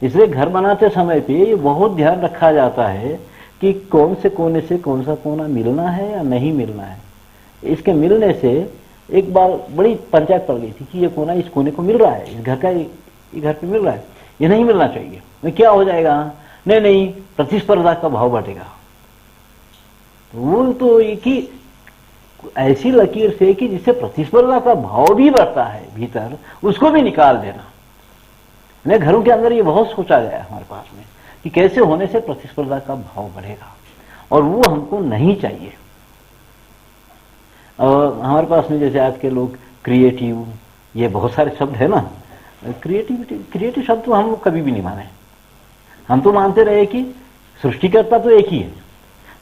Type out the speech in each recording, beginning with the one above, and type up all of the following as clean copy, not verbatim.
इसलिए घर बनाते समय पे ये बहुत ध्यान रखा जाता है कि कौन से कोने से कौन सा कोना मिलना है या नहीं मिलना है। इसके मिलने से एक बार बड़ी पंचायत पड़ गई थी कि ये कोना इस कोने को मिल रहा है, इस घर का ये घर पे मिल रहा है, ये नहीं मिलना चाहिए। तो क्या हो जाएगा? नहीं नहीं, प्रतिस्पर्धा का भाव बढ़ेगा। तो वो तो ये कि ऐसी लकीर से कि जिससे प्रतिस्पर्धा का भाव भी बढ़ता है भीतर, उसको भी निकाल देना। घरों के अंदर ये बहुत सोचा गया है हमारे पास में कि कैसे होने से प्रतिस्पर्धा का भाव बढ़ेगा, और वो हमको नहीं चाहिए। और हमारे पास में जैसे आज के लोग क्रिएटिव, ये बहुत सारे शब्द है ना, क्रिएटिव शब्द तो हम लोग कभी भी नहीं माने। हम तो मानते रहे कि सृष्टिकर्ता तो एक ही है,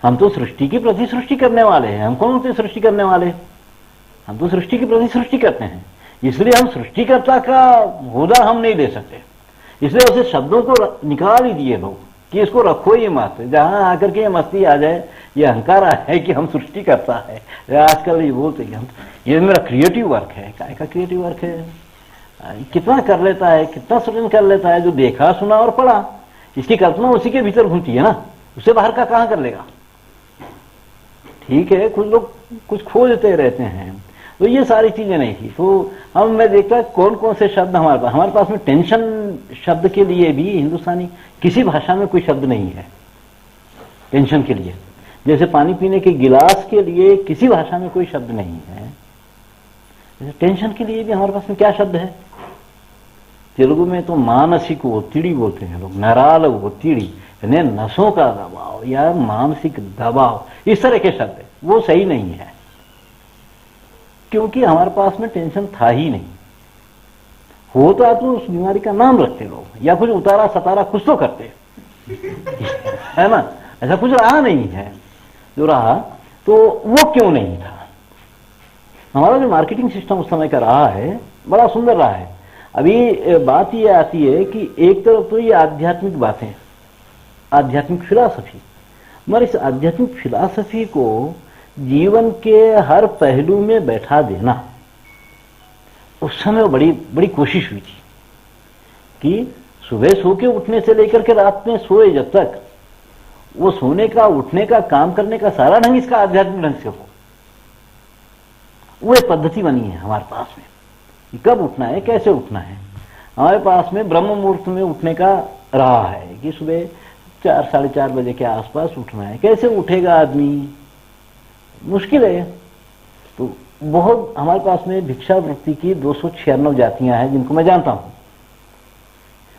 हम तो सृष्टि की प्रति सृष्टि करने वाले हैं। हम कौन होते सृष्टि करने वाले? हम तो सृष्टि की प्रति सृष्टि करते हैं, इसलिए हम सृष्टिकर्ता का होदा हम नहीं ले सकते। इसलिए उसे शब्दों को निकाल ही दिए लोग कि इसको रखो ही मत। जहां आकर के ये मस्ती आ जाए, ये अहंकार आ है कि हम सृष्टिकर्ता है। आजकल ये बोलते हैं हम, ये मेरा क्रिएटिव वर्क है। काय का क्रिएटिव वर्क है? कितना कर लेता है, कितना सृजन कर लेता है, जो देखा सुना और पढ़ा, इसकी कल्पना उसी के भीतर घूमती है ना, उससे बाहर का कहां कर लेगा? ठीक है, कुछ लोग कुछ खोजते रहते हैं, तो ये सारी चीजें नहीं थी। तो हम मैं देखता कौन कौन से शब्द हमारे पास में टेंशन शब्द के लिए भी हिंदुस्तानी किसी भाषा में कोई शब्द नहीं है टेंशन के लिए। जैसे पानी पीने के गिलास के लिए किसी भाषा में कोई शब्द नहीं है, जैसे टेंशन के लिए भी हमारे पास में क्या शब्द है? तेलुगु में तो मानसिक ओत्तिड़ी बोलते हैं लोग, नराल ओत्तिड़ी, यानी नसों का दबाव या मानसिक दबाव, इस तरह के शब्द है। वो सही नहीं है, क्योंकि हमारे पास में टेंशन था ही नहीं। होता तो उस बीमारी का नाम रखते लोग, या कुछ उतारा सतारा कुछ तो करते है ना। ऐसा कुछ रहा नहीं है, जो रहा तो वो क्यों नहीं था। हमारा जो मार्केटिंग सिस्टम उस समय का रहा है, बड़ा सुंदर रहा है। अभी बात ये आती है कि एक तरफ तो ये आध्यात्मिक बातें, आध्यात्मिक फिलॉसफी, मगर इस आध्यात्मिक फिलॉसफी को जीवन के हर पहलू में बैठा देना, उस समय बड़ी बड़ी कोशिश हुई थी कि सुबह सो के उठने से लेकर के रात में सोए जब तक, वो सोने का उठने का काम करने का सारा ढंग इसका आध्यात्मिक ढंग से हो। वो एक पद्धति बनी है हमारे पास में कि कब उठना है, कैसे उठना है। हमारे पास में ब्रह्म मुहूर्त में उठने का रहा है कि सुबह 4 साढ़े 4 बजे के आसपास उठना है। कैसे उठेगा आदमी? मुश्किल है। तो बहुत हमारे पास में भिक्षा वृत्ति की 296 जातियां हैं जिनको मैं जानता हूं,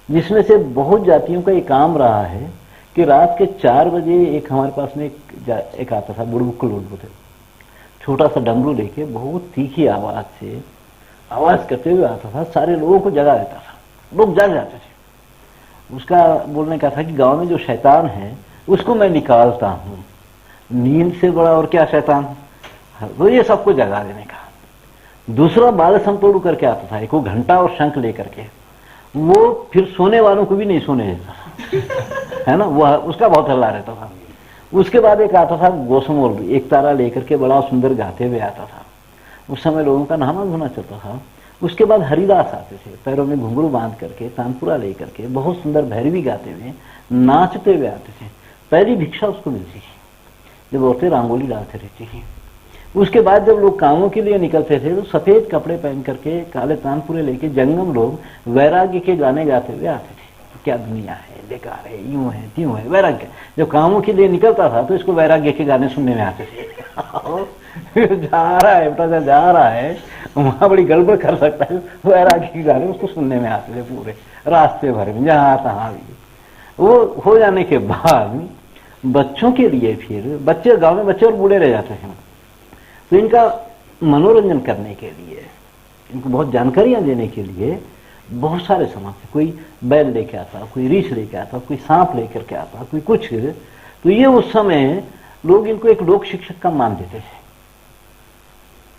जिसमें से बहुत जातियों का ये काम रहा है कि रात के 4 बजे एक हमारे पास में एक आता था, बुड़बुक्कल बोलते, छोटा सा डमरू लेके बहुत तीखी आवाज से आवाज करते हुए आता था, सारे लोगों को जगा देता था, लोग जाग जाते थे। उसका बोलने का था कि गांव में जो शैतान है उसको मैं निकालता हूं, नींद से बड़ा और क्या शैतान। तो ये सबको जगा देने का। दूसरा बाल संतोड़ करके आता था, एक वो घंटा और शंख लेकर के, वो फिर सोने वालों को भी नहीं सोने देता है ना, वो उसका बहुत हल्ला रहता था। उसके बाद एक आता था गोसमोल, एक तारा लेकर के बड़ा सुंदर गाते हुए आता था। उस समय लोगों का नहाना धोना चलता था। उसके बाद हरिदास आते थे, पैरों में घुंघरू बांध करके, तानपुरा लेकर के, बहुत सुंदर भैरवी गाते हुए, नाचते हुए आते थे। पहली भिक्षा उसको मिलती थी जब औरतें रंगोली डालते रहती थी। उसके बाद जब लोग कामों के लिए निकलते थे तो सफेद कपड़े पहन करके, काले तानपुरे लेके जंगम लोग वैराग्य के गाने गाते हुए आते थे। क्या दुनिया है, बेकार है, यूं है त्यों है, वैराग्य। जब कामों के लिए निकलता था तो इसको वैराग्य के गाने सुनने में आते थे। जा रहा है बेटा, जा रहा है वहां बड़ी गड़बड़ कर सकता है, वैराग्य के गाने उसको सुनने में आते थे पूरे रास्ते भर में, जहां तहां भी। वो हो जाने के बाद बच्चों के लिए, फिर बच्चे गांव में बच्चे और बूढ़े रह जाते हैं, तो इनका मनोरंजन करने के लिए, इनको बहुत जानकारियां देने के लिए बहुत सारे समाज से, कोई बैल लेके आता, कोई रीछ लेके आता, कोई सांप लेकर के आता, कोई कुछ। तो ये उस समय लोग इनको एक लोक शिक्षक का मान देते थे,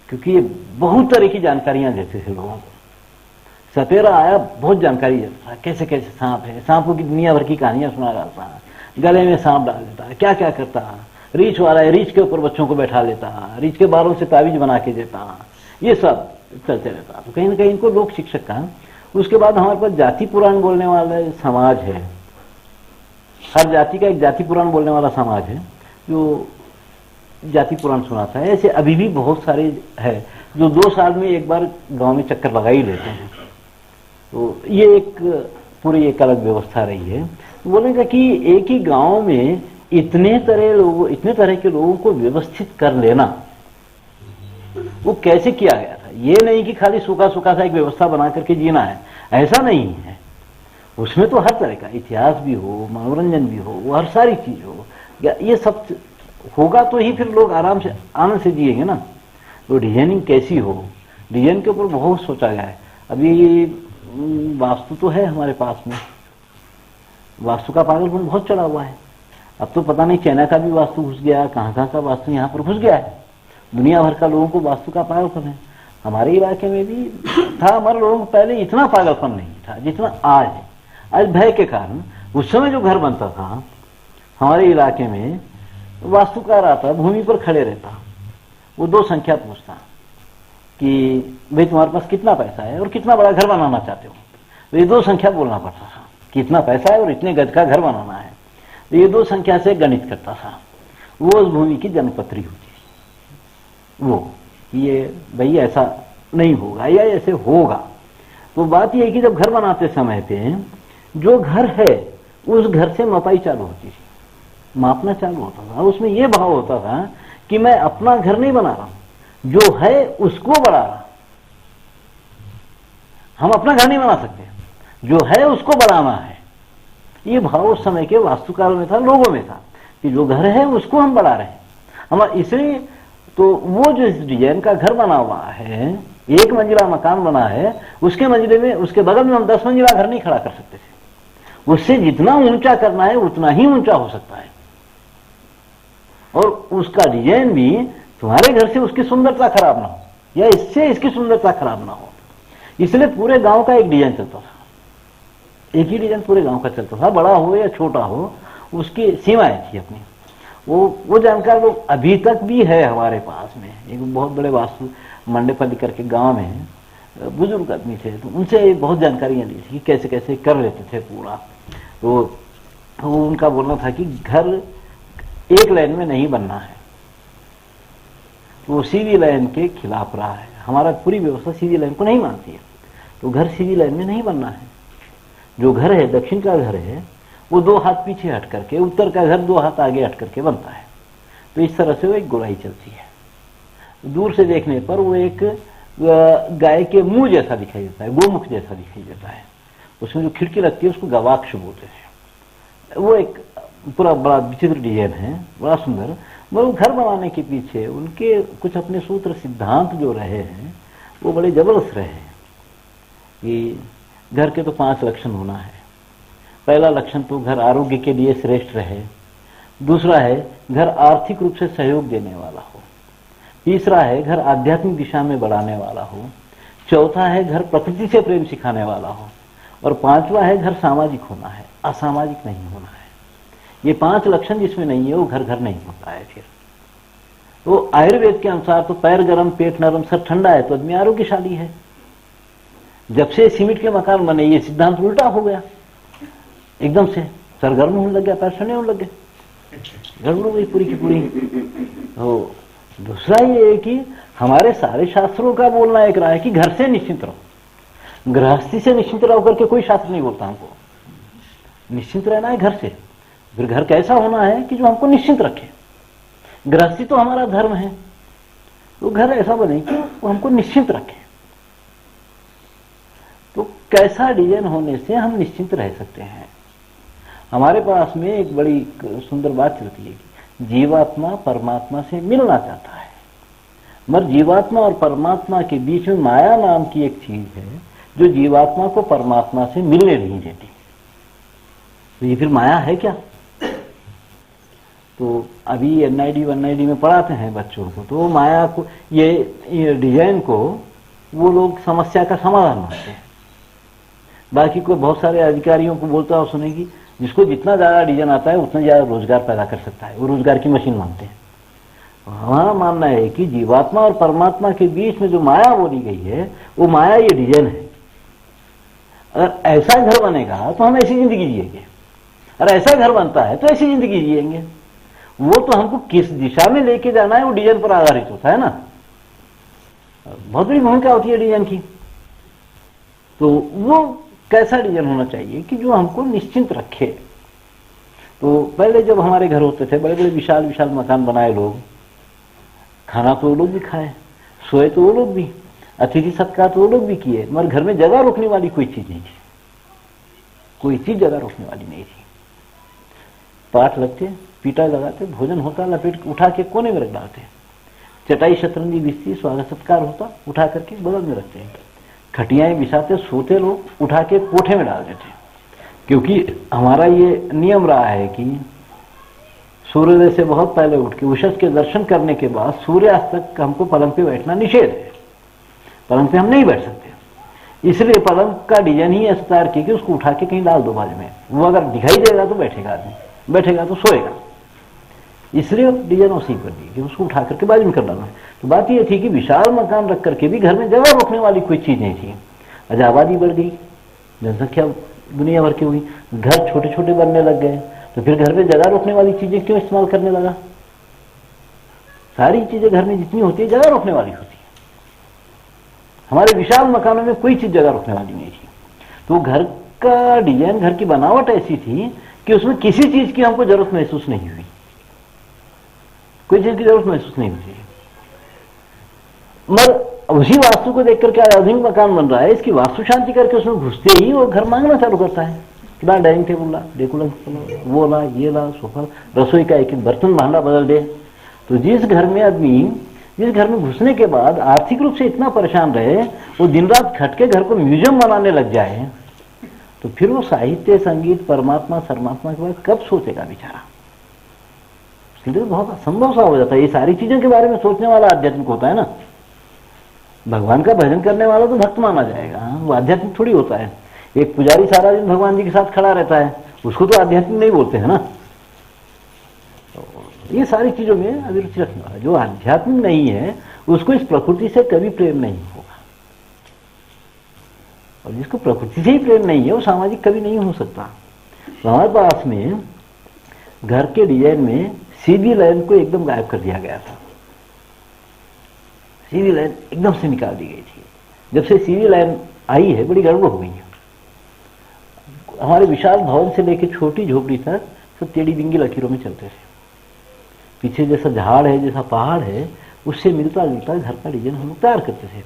क्योंकि ये बहुत तरह की जानकारियां देते थे लोगों को। सपेरा आया, बहुत जानकारी देता था, कैसे कैसे सांप है, सांपों की दुनिया भर की कहानियां सुना रहा था, गले में सांप डाल देता, क्या क्या करता। रीछ वाला है, रीछ के ऊपर बच्चों को बैठा लेता, रीछ के बालों से ताबीज बना के देता, ये सब चलते रहता। तो कहीं ना कहीं इनको लोक शिक्षक का, उसके बाद हमारे पास जाति पुराण बोलने वाला समाज है, हर जाति का एक जाति पुराण बोलने वाला समाज है जो जाति पुराण सुनाता है। ऐसे अभी भी बहुत सारे है जो 2 साल में एक बार गांव में चक्कर लगा ही लेते हैं। तो ये एक पूरी एक अलग व्यवस्था रही है। बोलेगा कि एक ही गांव में इतने तरह के लोगों को व्यवस्थित कर लेना वो कैसे किया गया था। ये नहीं कि खाली सूखा सूखा सा एक व्यवस्था बना करके जीना है, ऐसा नहीं है। उसमें तो हर तरह का इतिहास भी हो, मनोरंजन भी हो, वो हर सारी चीज हो, ये सब होगा तो ही फिर लोग आराम से आनंद से जिएंगे ना। तो डिजाइनिंग कैसी हो, डिजाइन के ऊपर बहुत सोचा गया है। अभी वास्तु तो है हमारे पास में, वास्तु का पागलपन बहुत चढ़ा हुआ है। अब तो पता नहीं चाइना का भी वास्तु घुस गया, कहाँ कहाँ का वास्तु यहाँ पर घुस गया है। दुनिया भर का लोगों को वास्तु का पागलपन है। हमारे इलाके में भी था, हमारे लोगों को पहले इतना पागलपन नहीं था जितना आज है। आज भय के कारण उस समय जो घर बनता था हमारे इलाके में, वास्तुकार आता, भूमि पर खड़े रहता, वो 2 संख्या पूछता कि भाई तुम्हारे पास कितना पैसा है और कितना बड़ा घर बनाना चाहते हो। तो ये 2 संख्या बोलना पड़ता था, कितना पैसा है और इतने गज का घर बनाना है। तो ये 2 संख्या से गणित करता था। वो उस भूमि की जन्मपत्री होती थी, वो ये भाई ऐसा नहीं होगा या ऐसे होगा। तो बात यह है कि जब घर बनाते समय पे जो घर है उस घर से मपाई चालू होती थी, मापना चालू होता था। उसमें यह भाव होता था कि मैं अपना घर नहीं बना रहा, जो है उसको बढ़ा रहा। हम अपना घर नहीं बना सकते, जो है उसको बढ़ाना है। ये भाव उस समय के वास्तुकारों में था, लोगों में था कि जो घर है उसको हम बढ़ा रहे हैं। हम इसलिए तो वो जो डिजाइन का घर बना हुआ है, 1 मंजिला मकान बना है, उसके मंजिले में, उसके बगल में हम 10 मंजिला घर नहीं खड़ा कर सकते थे। उससे जितना ऊंचा करना है उतना ही ऊंचा हो सकता है। और उसका डिजाइन भी तुम्हारे घर से उसकी सुंदरता खराब ना हो या इससे इसकी सुंदरता खराब ना हो। इसलिए पूरे गांव का एक डिजाइन चलता था, एक ही डिजाइन पूरे गांव का चलता था, बड़ा हो या छोटा हो, उसकी सीमाएं थी अपनी। वो जानकार लोग अभी तक भी है हमारे पास में। एक बहुत बड़े वास्तु मंडेपल्ली करके गांव में बुजुर्ग आदमी थे, तो उनसे बहुत जानकारियां ली थी कि कैसे कैसे कर लेते थे पूरा। तो उनका बोलना था कि घर एक लाइन में नहीं बनना है, वो सीधी लाइन के खिलाफ रहा है। हमारा पूरी व्यवस्था सीधी लाइन को नहीं मानती है, तो घर सीधी लाइन में नहीं बनना है। जो घर है, दक्षिण का घर है, वो 2 हाथ पीछे हट करके, उत्तर का घर 2 हाथ आगे हट करके बनता है। तो इस तरह से वो एक गोलाई चलती है। दूर से देखने पर वो एक गाय के मुंह जैसा दिखाई देता है, गोमुख जैसा दिखाई देता है। उसमें जो खिड़की लगती है उसको गवाक्ष बोलते हैं। वो एक पूरा बड़ा विचित्र डिजाइन है, बड़ा सुंदर। मगर घर बनाने के पीछे उनके कुछ अपने सूत्र सिद्धांत जो रहे हैं वो बड़े जबरदस्त रहे हैं। कि घर के तो 5 लक्षण होना है। पहला लक्षण तो घर आरोग्य के लिए श्रेष्ठ रहे। दूसरा है घर आर्थिक रूप से सहयोग देने वाला हो। तीसरा है घर आध्यात्मिक दिशा में बढ़ाने वाला हो। चौथा है घर प्रकृति से प्रेम सिखाने वाला हो। और 5वां है घर सामाजिक होना है, असामाजिक नहीं होना है। ये 5 लक्षण जिसमें नहीं है वो घर घर नहीं होता है। फिर तो आयुर्वेद के अनुसार तो पैर गर्म, पेट नरम, सर ठंडा है तो आदमी आरोग्यशाली है। जब से सीमेंट के मकान बने ये सिद्धांत उल्टा हो गया, एकदम से सर गर्म होने लग गया, पैर ठंडे होने लग गए, गड़बड़ हो गई पूरी की पूरी। तो दूसरा ये है कि हमारे सारे शास्त्रों का बोलना एक रहा है कि घर से निश्चिंत रहो। गृहस्थी से निश्चिंत रहो करके कोई शास्त्र नहीं बोलता हमको। निश्चिंत रहना है घर से। फिर घर कैसा होना है कि जो हमको निश्चिंत रखे। गृहस्थी तो हमारा धर्म है, तो घर ऐसा बने कि वो हमको निश्चिंत रखे। तो कैसा डिजाइन होने से हम निश्चिंत रह सकते हैं। हमारे पास में एक बड़ी सुंदर बात चलती है कि जीवात्मा परमात्मा से मिलना चाहता है, मगर जीवात्मा और परमात्मा के बीच में माया नाम की एक चीज है जो जीवात्मा को परमात्मा से मिलने नहीं देती। तो ये फिर माया है क्या? तो अभी एनआईडी वनआईडी में पढ़ाते हैं बच्चों को, तो माया को, ये डिजाइन को वो लोग समस्या का समाधान मानते हैं। बाकी कोई बहुत सारे अधिकारियों को बोलता हो सुनेगी, जिसको जितना ज्यादा डिजाइन आता है उतना ज्यादा रोजगार पैदा कर सकता है, वो रोजगार की मशीन मानते हैं। हमारा मानना है कि जीवात्मा और परमात्मा के बीच में जो माया बोली गई है वो माया ये डिजाइन है। अगर ऐसा घर बनेगा तो हम ऐसी जिंदगी जिएंगे, और ऐसा घर बनता है तो ऐसी जिंदगी जिएंगे। वो तो हमको किस दिशा में लेके जाना है वो डिजाइन पर आधारित होता है ना। बहुत बड़ी भूमिका होती है डिजाइन की। तो वो कैसा डिजाइन होना चाहिए कि जो हमको निश्चिंत रखे। तो पहले जब हमारे घर होते थे, बड़े बड़े विशाल विशाल मकान बनाए लोग, खाना तो वो लोग भी खाए, सोए तो वो लोग भी, अतिथि सत्कार तो वो लोग भी किए, मगर घर में जगह रोकने वाली कोई चीज नहीं थी, कोई चीज जगह रोकने वाली नहीं थी। पाठ लगते, पीटा लगाते, भोजन होता, लपेट उठा के कोने में रख डालते, चटाई शतरंजी बिछती, स्वागत सत्कार होता, उठा करके बगल में रखते हैं, खटियाएं बिछाते, सोते लोग उठा के कोठे में डाल देते। क्योंकि हमारा ये नियम रहा है कि सूर्योदय से बहुत पहले उठ के उषस के दर्शन करने के बाद सूर्यास्त तक हमको पलंग पे बैठना निषेध है। पलंग पे हम नहीं बैठ सकते, इसलिए पलंग का डिजाइन ही ऐसा तैयार किया कि उसको उठा के कहीं डाल दो बाजू में, वो अगर दिखाई देगा तो बैठेगा आदमी, बैठेगा तो सोएगा, इसलिए डिजाइन उसी कर दी कि उसको उठा करके बाजू में कर डालना है। तो बात ये थी कि विशाल मकान रख करके भी घर में जगह रोकने वाली कोई चीज नहीं थी। आज आबादी बढ़ गई, जनसंख्या दुनिया भर की हुई, घर छोटे छोटे बनने लग गए, तो फिर घर में जगह रोकने वाली चीजें क्यों इस्तेमाल करने लगा? सारी चीजें घर में जितनी होती है जगह रोकने वाली होती है। हमारे विशाल मकानों में कोई चीज जगह रोकने वाली नहीं थी। तो घर का डिजाइन, घर की बनावट ऐसी थी कि उसमें किसी चीज की हमको जरूरत महसूस नहीं हुई, कोई चीज की जरूरत महसूस नहीं हुई। मगर उसी वास्तु को देख करके आधुनिक मकान बन रहा है, इसकी वास्तु शांति करके उसमें घुसते ही वो घर मांगना चालू करता है कि ला डाइनिंग टेबल ला, डेकोरेशन ला, वो ला, ये ला, सोफा, रसोई का एक बर्तन भांडा बदल दे। तो जिस घर में आदमी, जिस घर में घुसने के बाद आर्थिक रूप से इतना परेशान रहे, वो दिन रात खटके घर को म्यूजियम बनाने लग जाए, तो फिर वो साहित्य, संगीत, परमात्मा, सर्मात्मा के बाद कब सोचेगा बेचारा? उसके लिए बहुत असंभव सा हो जाता है। ये सारी चीजों के बारे में सोचने वाला आध्यात्मिक होता है ना। भगवान का भजन करने वाला तो भक्त माना जाएगा, वो आध्यात्मिक थोड़ी होता है। एक पुजारी सारा दिन भगवान जी के साथ खड़ा रहता है, उसको तो आध्यात्मिक नहीं बोलते हैं ना। तो ये सारी चीजों में अभिरुचि रखने वाला जो आध्यात्मिक नहीं है, उसको इस प्रकृति से कभी प्रेम नहीं होगा, और जिसको प्रकृति से ही प्रेम नहीं है वो सामाजिक कभी नहीं हो सकता। तो हमारे पास में घर के डिजाइन में सीधी लाइन को एकदम गायब कर दिया गया था। सीधी लाइन एकदम से निकाल दी गई थी। जब से सीधी लाइन आई है, बड़ी गड़बड़ हो गई है। हमारे विशाल भवन से लेकर छोटी झोपड़ी तक सब टेढ़ी बिंगी लकीरों में चलते थे। पीछे जैसा झाड़ है, जैसा पहाड़ है, उससे मिलता जुलता घर का डिजाइन हम तैयार करते थे।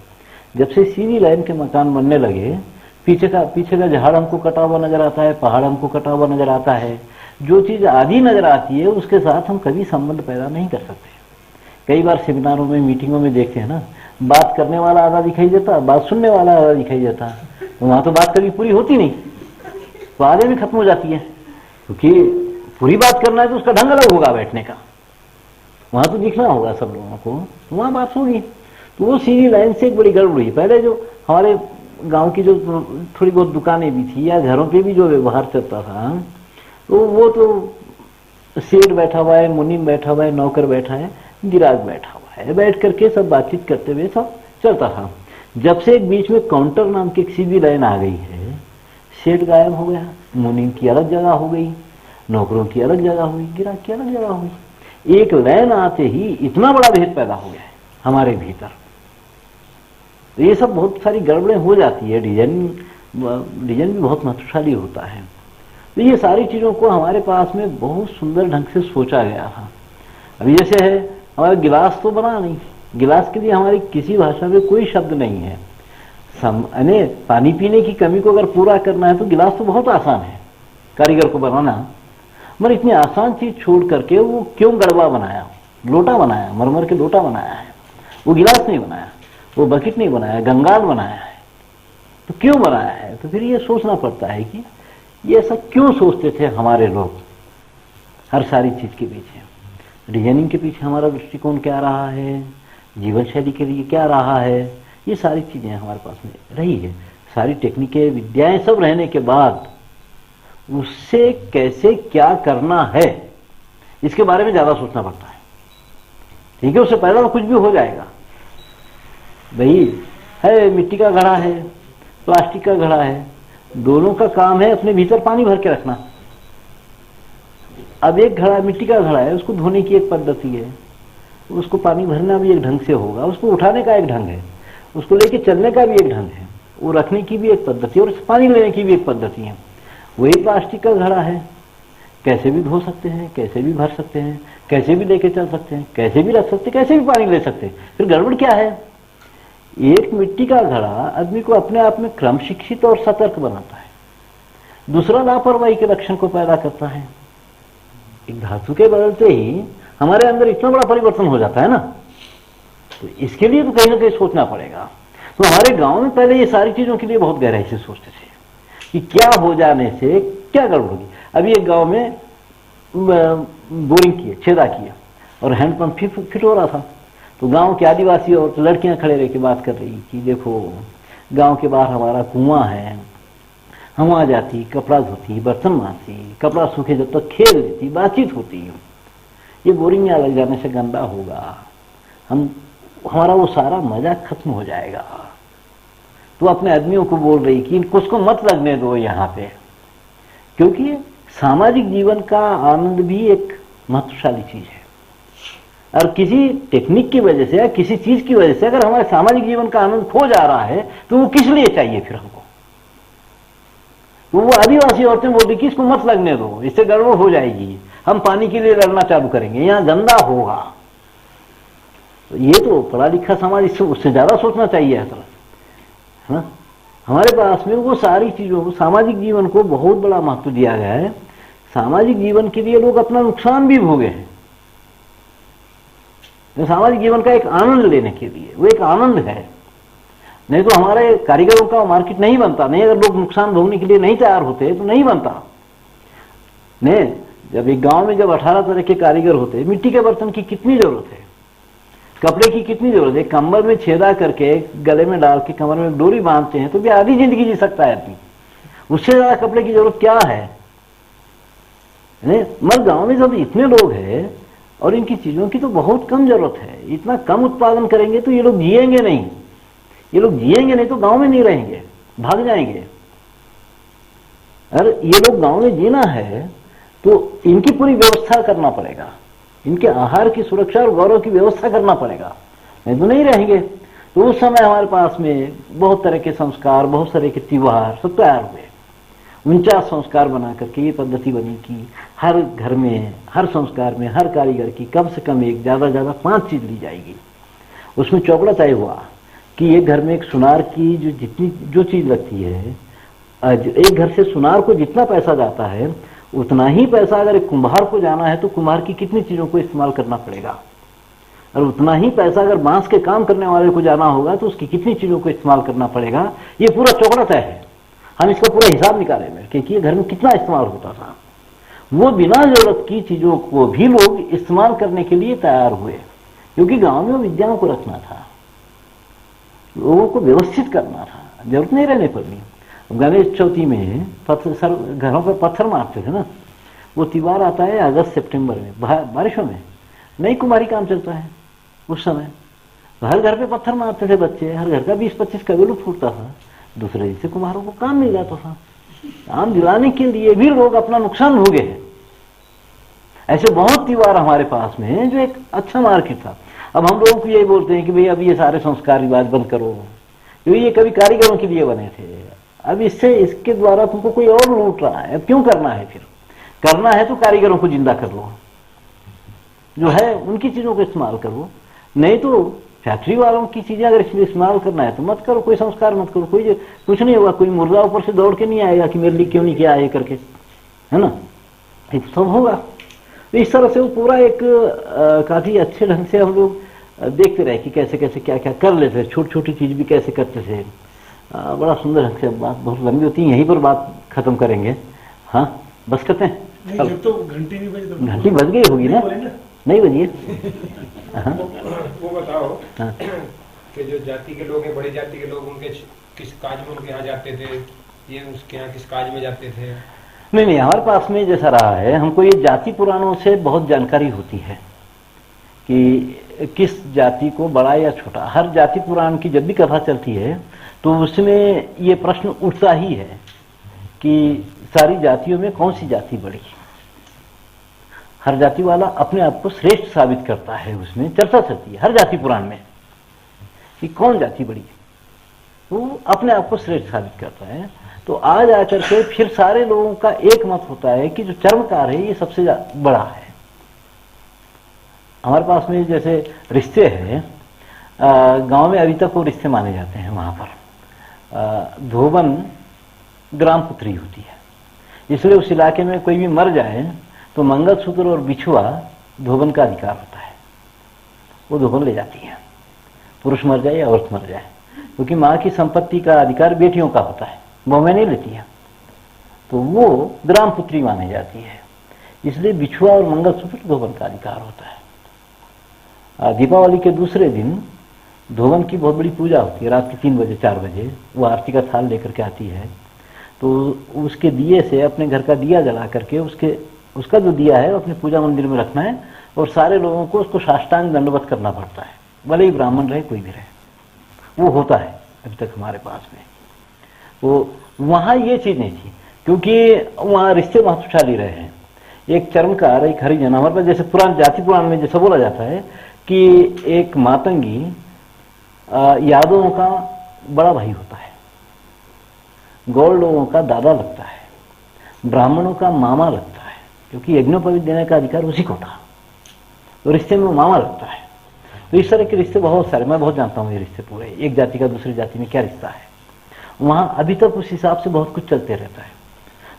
जब से सीधी लाइन के मकान बनने लगे, पीछे का झाड़ हमको कटा हुआ नजर आता है, पहाड़ हमको कटा हुआ नजर आता है। जो चीज आधी नजर आती है उसके साथ हम कभी संबंध पैदा नहीं कर सकते। कई बार सेमिनारों में, मीटिंगों में देखते हैं ना, बात करने वाला आधा दिखाई देता, बात सुनने वाला आधा दिखाई देता, तो वहां तो बात कभी पूरी होती नहीं, तो आधे में खत्म हो जाती है। क्योंकि पूरी बात करना है तो उसका ढंग अलग होगा बैठने का, वहां तो दिखना होगा सब लोगों को, तो वहां बात होगी। तो वो सीधी लाइन से एक बड़ी गड़बड़ हुई। पहले जो हमारे गांव की जो थोड़ी बहुत दुकानें भी थी या घरों पे भी जो व्यवहार चलता था, तो वो तो सेठ बैठा हुआ है, मुनीम बैठा हुआ है, नौकर बैठा है, गिराज बैठा हुआ है, बैठ करके सब बातचीत करते हुए सब चलता था। जब से एक बीच में काउंटर नाम की एक सीधी लाइन आ गई है, सेठ गायब हो गया, मुनीम की अलग जगह हो गई, नौकरों की अलग जगह हुई, गिराज की अलग जगह हुई। एक लाइन आते ही इतना बड़ा भेद पैदा हो गया है हमारे भीतर। तो ये सब बहुत सारी गड़बड़ें हो जाती है। डिजाइन भी बहुत महत्वशाली होता है। तो ये सारी चीजों को हमारे पास में बहुत सुंदर ढंग से सोचा गया था। अभी जैसे है, हमारा गिलास तो बना नहीं, गिलास के लिए हमारी किसी भाषा में कोई शब्द नहीं है। यानी पानी पीने की कमी को अगर पूरा करना है तो गिलास तो बहुत आसान है कारीगर को बनाना, मगर इतनी आसान चीज छोड़ करके वो क्यों गड़बा बनाया, लोटा बनाया, मरमर के लोटा बनाया है, वो गिलास नहीं बनाया, वो बकेट नहीं बनाया, गंगाल बनाया है। तो क्यों बनाया है? तो फिर ये सोचना पड़ता है कि ये ऐसा क्यों सोचते थे हमारे लोग हर सारी चीज के पीछे। डिजाइनिंग के पीछे हमारा दृष्टिकोण क्या रहा है, जीवन शैली के लिए क्या रहा है, ये सारी चीजें हमारे पास में रही है। सारी टेक्निकें, विद्याएं सब रहने के बाद उससे कैसे क्या करना है, इसके बारे में ज्यादा सोचना पड़ता है। ठीक है, उससे पहले तो कुछ भी हो जाएगा। भाई है, मिट्टी का घड़ा है, प्लास्टिक का घड़ा है, दोनों का काम है अपने भीतर पानी भर के रखना। अब एक घड़ा मिट्टी का घड़ा है, उसको धोने की एक पद्धति है, उसको पानी भरना भी एक ढंग से होगा, उसको उठाने का एक ढंग है, उसको लेके चलने का भी एक ढंग है, वो रखने की भी एक पद्धति है और पानी लेने की भी एक पद्धति है। वही प्लास्टिक का घड़ा है, कैसे भी धो सकते हैं, कैसे भी भर सकते हैं, कैसे भी लेके चल सकते हैं, कैसे भी रख सकते हैं, कैसे भी पानी ले सकते हैं। फिर गड़बड़ क्या है? एक मिट्टी का घड़ा आदमी को अपने आप में क्रम शिक्षित और सतर्क बनाता है, दूसरा लापरवाही के लक्षण को पैदा करता है। एक धातु के बदलते ही हमारे अंदर इतना बड़ा परिवर्तन हो जाता है ना, तो इसके लिए तो कहीं ना कहीं सोचना पड़ेगा। तो हमारे गांव में पहले ये सारी चीजों के लिए बहुत गहराई से सोचते थे कि क्या हो जाने से क्या गड़बड़ होगी। अभी एक गांव में बोरिंग किए, छेदा किया और हैंडपंप फिट हो रहा था, तो गांव के आदिवासी और लड़कियां खड़े रह के बात कर रही कि देखो गांव के बाहर हमारा कुआं है, हम वहां जाती, कपड़ा धोती, बर्तन मारती, कपड़ा सूखे जब तक खेल लेती, बातचीत होती। ये बोरिंग में लग जाने से गंदा होगा, हमारा वो सारा मजा खत्म हो जाएगा। तो अपने आदमियों को बोल रही कि इनको उसको मत लगने दो यहाँ पे, क्योंकि सामाजिक जीवन का आनंद भी एक महत्वशाली चीज है। और किसी टेक्निक की वजह से या किसी चीज की वजह से अगर हमारे सामाजिक जीवन का आनंद खो जा रहा है तो वो किस लिए चाहिए फिर हमको? तो वो आदिवासी औरतें बोलती कि इसको मत लगने दो, इससे गड़बड़ हो जाएगी, हम पानी के लिए लड़ना चालू करेंगे, यहाँ गंदा होगा। तो ये तो पढ़ा लिखा समाज इससे उससे ज्यादा सोचना चाहिए है ना। हमारे पास में वो सारी चीजों को, सामाजिक जीवन को बहुत बड़ा महत्व दिया गया है। सामाजिक जीवन के लिए लोग अपना नुकसान भी भोगे हैं, तो सामाजिक जीवन का एक आनंद लेने के लिए वो एक आनंद है। नहीं तो हमारे कारीगरों का मार्केट नहीं बनता, नहीं अगर लोग नुकसान भोगने के लिए नहीं तैयार होते तो नहीं बनता। नहीं, जब एक गांव में जब 18 तरह के कारीगर होते, मिट्टी के बर्तन की कितनी जरूरत है, कपड़े की कितनी जरूरत है, कंबल में छेदा करके गले में डाल के कमर में डोरी बांधते हैं तो भी आधी जिंदगी जी सकता है आदमी, उससे ज्यादा कपड़े की जरूरत क्या है? मगर गांव में जब इतने लोग हैं और इनकी चीजों की तो बहुत कम जरूरत है, इतना कम उत्पादन करेंगे तो ये लोग जिएंगे नहीं, ये लोग जिएंगे नहीं तो गांव में नहीं रहेंगे, भाग जाएंगे। अगर ये लोग गांव में जीना है तो इनकी पूरी व्यवस्था करना पड़ेगा, इनके आहार की सुरक्षा और गौरव की व्यवस्था करना पड़ेगा, नहीं तो नहीं रहेंगे। तो उस समय हमारे पास में बहुत तरह के संस्कार, बहुत तरह के त्योहार सब तैयार हुए। 49 संस्कार बना करके ये पद्धति बनी कि हर घर में, हर संस्कार में, हर कारीगर की कम से कम एक, ज्यादा से ज्यादा 5 चीज ली जाएगी। उसमें चौपड़ा तय हुआ कि एक घर में एक सुनार की जो चीज लगती है, एक घर से सुनार को जितना पैसा जाता है उतना ही पैसा अगर एक कुम्हार को जाना है तो कुम्हार की कितनी चीजों को इस्तेमाल करना पड़ेगा, और उतना ही पैसा अगर बांस के काम करने वाले को जाना होगा तो उसकी कितनी चीजों को इस्तेमाल करना पड़ेगा। ये पूरा चौकड़ा तय है, हम इसका पूरा हिसाब निकाले में कि ये घर में कितना इस्तेमाल होता था। वो बिना जरूरत की चीजों को भी लोग इस्तेमाल करने के लिए तैयार हुए, क्योंकि गांव में विद्याओं को रखना था, लोगों को व्यवस्थित करना था, जरूरत नहीं रहने पर भी। गणेश चौथी में घरों पर पत्थर मारते थे ना, वो त्योहार आता है अगस्त सितंबर में, बारिशों में नई कुम्हारी काम चलता है उस समय, हर घर पे पत्थर मारते थे बच्चे, हर घर का 20-25 कवेलू फूटता था, दूसरे दिन से कुम्हारों को काम मिल जाता था। काम दिलाने के लिए भी लोग अपना नुकसान भोगे हैं। ऐसे बहुत त्योहार हमारे पास में है जो एक अच्छा मार्केट था। अब हम लोगों को यही बोलते हैं कि भाई अब ये सारे संस्कार रिवाज बंद करो, क्योंकि ये कभी कारीगरों के लिए बने थे, अब इससे इसके द्वारा तुमको कोई और लूट रहा है, अब क्यों करना है? फिर करना है तो कारीगरों को जिंदा कर लो, जो है उनकी चीजों को इस्तेमाल करो, नहीं तो फैक्ट्री वालों की चीजें अगर इसमें इस्तेमाल करना है तो मत करो, कोई संस्कार मत करो, कोई कुछ नहीं होगा, कोई मुर्दा ऊपर से दौड़ के नहीं आएगा कि मेरे लिए क्यों नहीं किया है करके, है ना, सब होगा। तो इस तरह से वो पूरा एक काफी अच्छे ढंग से हम लोग देखते रहे कि कैसे कैसे क्या क्या कर लेते थे, छोटी छोटी चीज भी कैसे करते थे। बड़ा सुंदर ढंग से, बात बहुत लंबी होती है, यहीं पर बात खत्म करेंगे। हाँ बस करते हैं, नहीं, तो घंटी नहीं बजी, तो घंटी बज गई होगी ना, नहीं बजी है। वो बताओ कि जो जाति के लोग हैं, बड़ी जाति के लोग, उनके किस काज में उनके यहाँ जाते थे, ये उसके यहाँ किस काज में जाते थे? नहीं, हमारे पास में जैसा रहा है, हमको ये जाति पुराणों से बहुत जानकारी होती है कि किस जाति को बड़ा या छोटा, हर जाति पुराण की जब भी कथा चलती है तो उसमें ये प्रश्न उठता ही है कि सारी जातियों में कौन सी जाति बड़ी। हर जाति वाला अपने आप को श्रेष्ठ साबित करता है, उसमें चर्चा चलती है हर जाति पुराण में कि कौन जाति बड़ी है, वो अपने आप को श्रेष्ठ साबित करता है। तो आज आकर के फिर सारे लोगों का एक मत होता है कि जो चर्मकार है ये सबसे बड़ा है। हमारे पास में जैसे रिश्ते हैं, गांव में अभी तक वो रिश्ते माने जाते हैं। वहां पर धोबन ग्राम पुत्री होती है, इसलिए उस इलाके में कोई भी मर जाए तो मंगलसूत्र और बिछुआ धोबन का अधिकार होता है, वो धोबन ले जाती है, पुरुष मर जाए या औरत मर जाए, क्योंकि माँ की संपत्ति का अधिकार बेटियों का होता है, बहुएं नहीं लेती है, तो वो ग्राम पुत्री मानी जाती है, इसलिए बिछुआ और मंगलसूत्र धोबन का अधिकार होता है। दीपावली के दूसरे दिन धोबन की बहुत बड़ी पूजा होती है, रात के 3 बजे 4 बजे वो आरती का थाल लेकर के आती है, तो उसके दिए से अपने घर का दिया जला करके उसका जो दिया है अपने पूजा मंदिर में रखना है, और सारे लोगों को उसको साष्टांग दंडवत करना पड़ता है, भले ही ब्राह्मण रहे कोई भी रहे, वो होता है अभी तक हमारे पास में। तो वहाँ ये चीज नहीं थी, क्योंकि वहाँ रिश्ते महत्वशाली रहे हैं। एक चर्मकार, एक हरिजन, हमारे पास जैसे पुराण जाति पुराण में जैसा बोला जाता है कि एक मातंगी यादवों का बड़ा भाई होता है, गौड़ लोगों का दादा लगता है, ब्राह्मणों का मामा लगता है, क्योंकि यज्ञोपवीत देने का अधिकार उसी को था, तो रिश्ते में वो मामा लगता है। तो इस तरह के रिश्ते बहुत सारे, मैं बहुत जानता हूँ ये रिश्ते पूरे, एक जाति का दूसरी जाति में क्या रिश्ता है। वहां अभी तक उस हिसाब से बहुत कुछ चलते रहता है।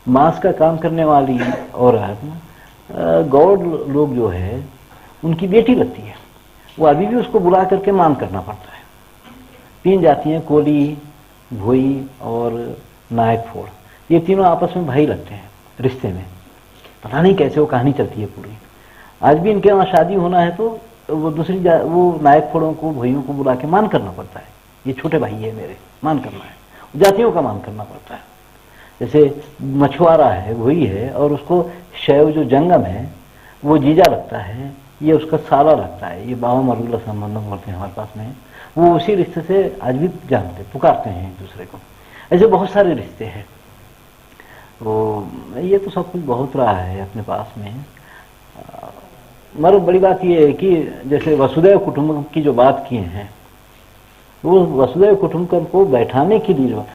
मांस का काम करने वाली औरत गौड़ लोग जो है उनकी बेटी लगती है, वो अभी भी उसको बुला करके मान करना पड़ता है। 3 जातियां, कोली, भोई और नायक फोड़, ये तीनों आपस में भाई लगते हैं रिश्ते में, पता नहीं कैसे वो कहानी चलती है पूरी। आज भी इनके वहां शादी होना है तो वो वो नायक फोड़ों को, भोइयों को बुला के मान करना पड़ता है, ये छोटे भाई है मेरे, मान करना है, जातियों का मान करना पड़ता है। जैसे मछुआरा है, वही है, और उसको शैव जो जंगम है वो जीजा लगता है, ये उसका साला लगता है, ये बाबा मरुला संबंधम बोलते हैं हमारे पास में, वो उसी रिश्ते से आज भी जानते पुकारते हैं एक दूसरे को। ऐसे बहुत सारे रिश्ते हैं। तो ये तो सब कुछ बहुत रहा है अपने पास में। मगर बड़ी बात ये है कि जैसे वसुदैव कुटुंबकम की जो बात किए हैं, वो वसुदैव कुटुंबकम को बैठाने के लिए